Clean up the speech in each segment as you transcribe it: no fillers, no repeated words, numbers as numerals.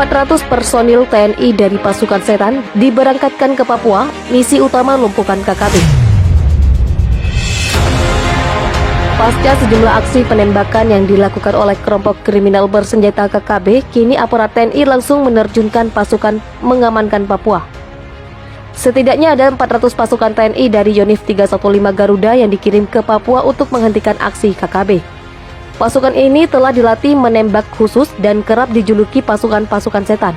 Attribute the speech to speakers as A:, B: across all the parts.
A: 400 personil TNI dari pasukan setan diberangkatkan ke Papua, misi utama lumpuhkan KKB. Pasca sejumlah aksi penembakan yang dilakukan oleh kelompok kriminal bersenjata KKB, kini aparat TNI langsung menerjunkan pasukan mengamankan Papua. Setidaknya ada 400 pasukan TNI dari Yonif 315 Garuda yang dikirim ke Papua untuk menghentikan aksi KKB. Pasukan ini telah dilatih menembak khusus dan kerap dijuluki pasukan-pasukan setan.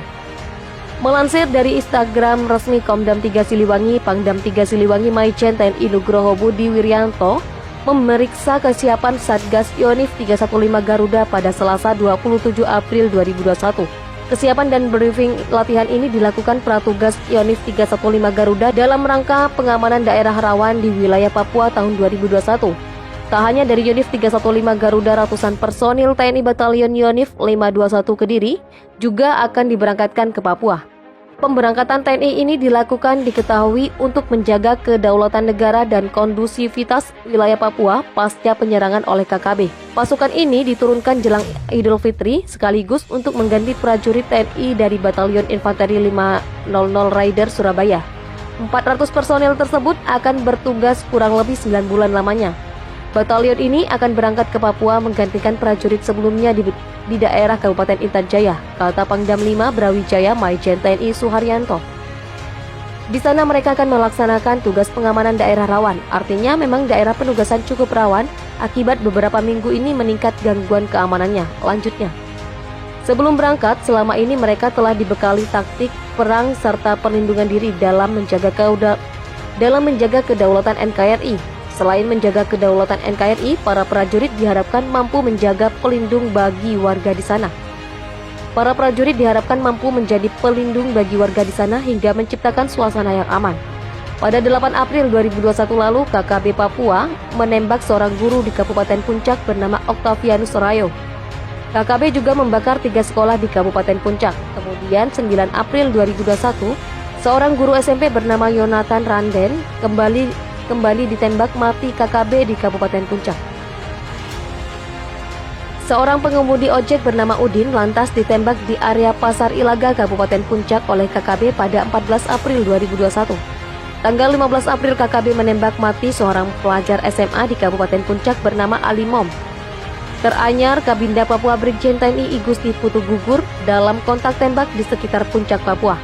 A: Melansir dari Instagram resmi Komdam 3 Siliwangi, Pangdam 3 Siliwangi Maijen TNI Nugroho Budi Wiryanto memeriksa kesiapan Satgas Yonif 315 Garuda pada Selasa 27 April 2021. Kesiapan dan briefing latihan ini dilakukan Pratugas Yonif 315 Garuda dalam rangka pengamanan daerah rawan di wilayah Papua tahun 2021. Tak hanya dari Yonif 315 Garuda, ratusan personil TNI Batalion Yonif 521 Kediri juga akan diberangkatkan ke Papua. Pemberangkatan TNI ini dilakukan diketahui untuk menjaga kedaulatan negara dan kondusivitas wilayah Papua pasca penyerangan oleh KKB. Pasukan ini diturunkan jelang Idul Fitri sekaligus untuk mengganti prajurit TNI dari Batalion Infanteri 500 Raider Surabaya. 400 personil tersebut akan bertugas kurang lebih 9 bulan lamanya. Batalion ini akan berangkat ke Papua menggantikan prajurit sebelumnya di daerah Kabupaten Intan Jaya, kata Pangdam 5 Brawijaya Maijen TNI Suharyanto. Di sana mereka akan melaksanakan tugas pengamanan daerah rawan, artinya memang daerah penugasan cukup rawan akibat beberapa minggu ini meningkat gangguan keamanannya. Lanjutnya, sebelum berangkat, selama ini mereka telah dibekali taktik perang serta perlindungan diri dalam menjaga kedaulatan NKRI. Selain menjaga kedaulatan NKRI, para prajurit diharapkan mampu menjaga pelindung bagi warga di sana. Para prajurit diharapkan mampu menjadi pelindung bagi warga di sana hingga menciptakan suasana yang aman. Pada 8 April 2021 lalu, KKB Papua menembak seorang guru di Kabupaten Puncak bernama Octavianus Rayo. KKB juga membakar 3 sekolah di Kabupaten Puncak. Kemudian 9 April 2021, seorang guru SMP bernama Yonatan Randen kembali ditembak mati KKB di Kabupaten Puncak. Seorang pengemudi ojek bernama Udin lantas ditembak di area Pasar Ilaga, Kabupaten Puncak oleh KKB pada 14 April 2021. Tanggal 15 April KKB menembak mati seorang pelajar SMA di Kabupaten Puncak bernama Ali Mom. Teranyar Kabinda Papua Brigjen TNI Igusti Putu gugur dalam kontak tembak di sekitar Puncak Papua.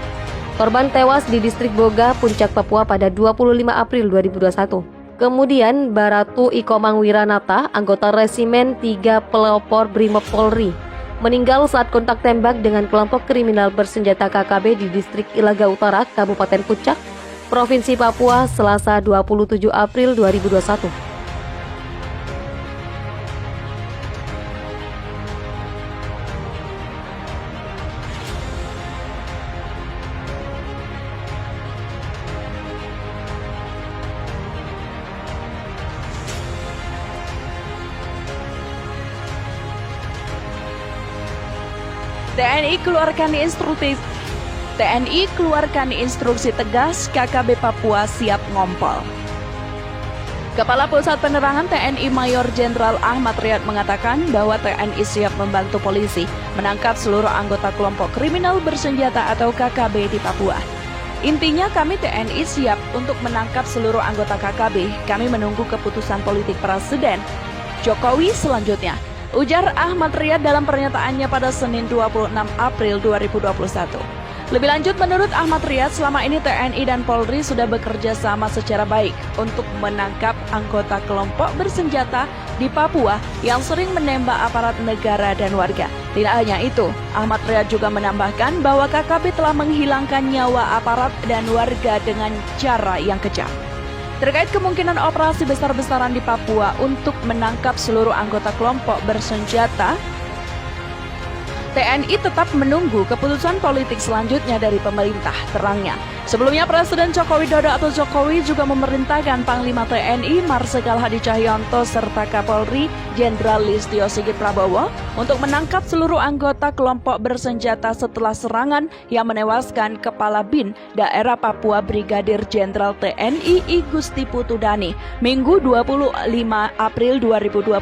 A: Korban tewas di distrik Boga, Puncak Papua pada 25 April 2021. Kemudian Baratu Ikomang Wiranata, anggota Resimen 3 Pelopor Brimob Polri, meninggal saat kontak tembak dengan kelompok kriminal bersenjata KKB di distrik Ilaga Utara, Kabupaten Puncak, Provinsi Papua, Selasa 27 April 2021.
B: TNI keluarkan instruksi tegas, KKB Papua siap ngompol. Kepala Pusat Penerangan TNI Mayor Jenderal Ahmad Riyad mengatakan bahwa TNI siap membantu polisi menangkap seluruh anggota kelompok kriminal bersenjata atau KKB di Papua. Intinya kami TNI siap untuk menangkap seluruh anggota KKB. Kami menunggu keputusan politik Presiden Jokowi selanjutnya, ujar Ahmad Riyad dalam pernyataannya pada Senin 26 April 2021. Lebih lanjut, menurut Ahmad Riyad, selama ini TNI dan Polri sudah bekerja sama secara baik untuk menangkap anggota kelompok bersenjata di Papua yang sering menembak aparat negara dan warga. Tidak hanya itu, Ahmad Riyad juga menambahkan bahwa KKB telah menghilangkan nyawa aparat dan warga dengan cara yang kejam. Terkait kemungkinan operasi besar-besaran di Papua untuk menangkap seluruh anggota kelompok bersenjata, TNI tetap menunggu keputusan politik selanjutnya dari pemerintah, terangnya. Sebelumnya Presiden Joko Widodo atau Jokowi juga memerintahkan Panglima TNI Marsikal Hadi Cahyanto serta Kapolri Jenderal Listio Sigit Prabowo untuk menangkap seluruh anggota kelompok bersenjata setelah serangan yang menewaskan Kepala BIN Daerah Papua Brigadir Jenderal TNI Igusti Putu Dani Minggu 25 April 2021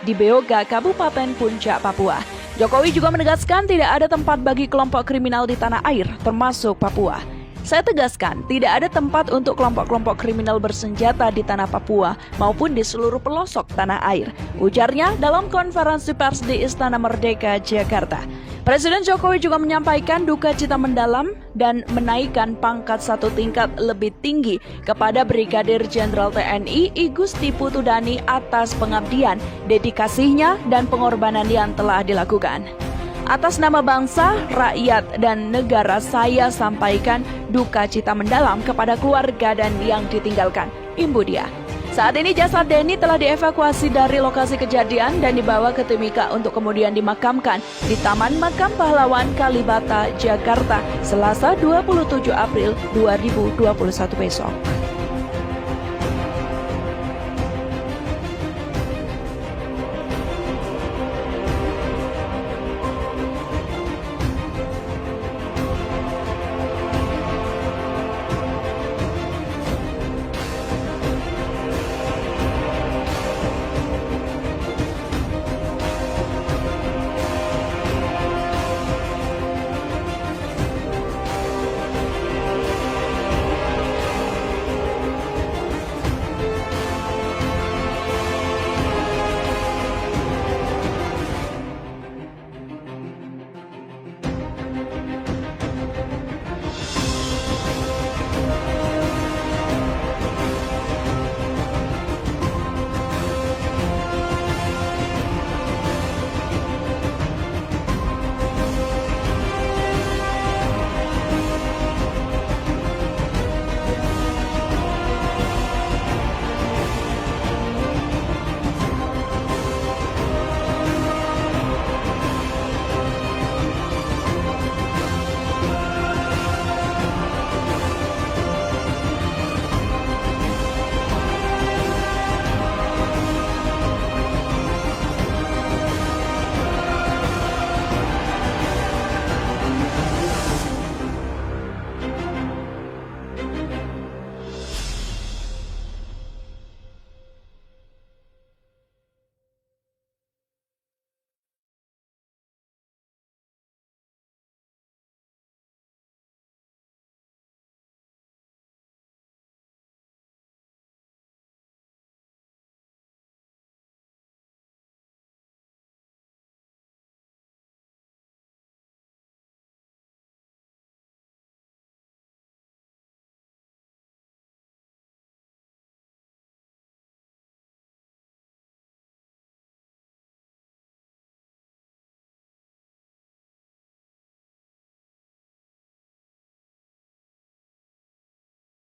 B: di Beoga, Kabupaten Puncak, Papua. Jokowi juga juga menegaskan tidak ada tempat bagi kelompok kriminal di tanah air, termasuk Papua. Saya tegaskan, tidak ada tempat untuk kelompok-kelompok kriminal bersenjata di tanah Papua maupun di seluruh pelosok tanah air, ujarnya dalam konferensi pers di Istana Merdeka, Jakarta. Presiden Jokowi juga menyampaikan duka cita mendalam dan menaikkan pangkat satu tingkat lebih tinggi kepada Brigadir Jenderal TNI I Gusti Putu Dhani atas pengabdian, dedikasinya, dan pengorbanan yang telah dilakukan. Atas nama bangsa, rakyat, dan negara saya sampaikan duka cita mendalam kepada keluarga dan yang ditinggalkan, imbu dia. Saat ini jasad Denny telah dievakuasi dari lokasi kejadian dan dibawa ke Timika untuk kemudian dimakamkan di Taman Makam Pahlawan Kalibata, Jakarta, Selasa 27 April 2021 besok.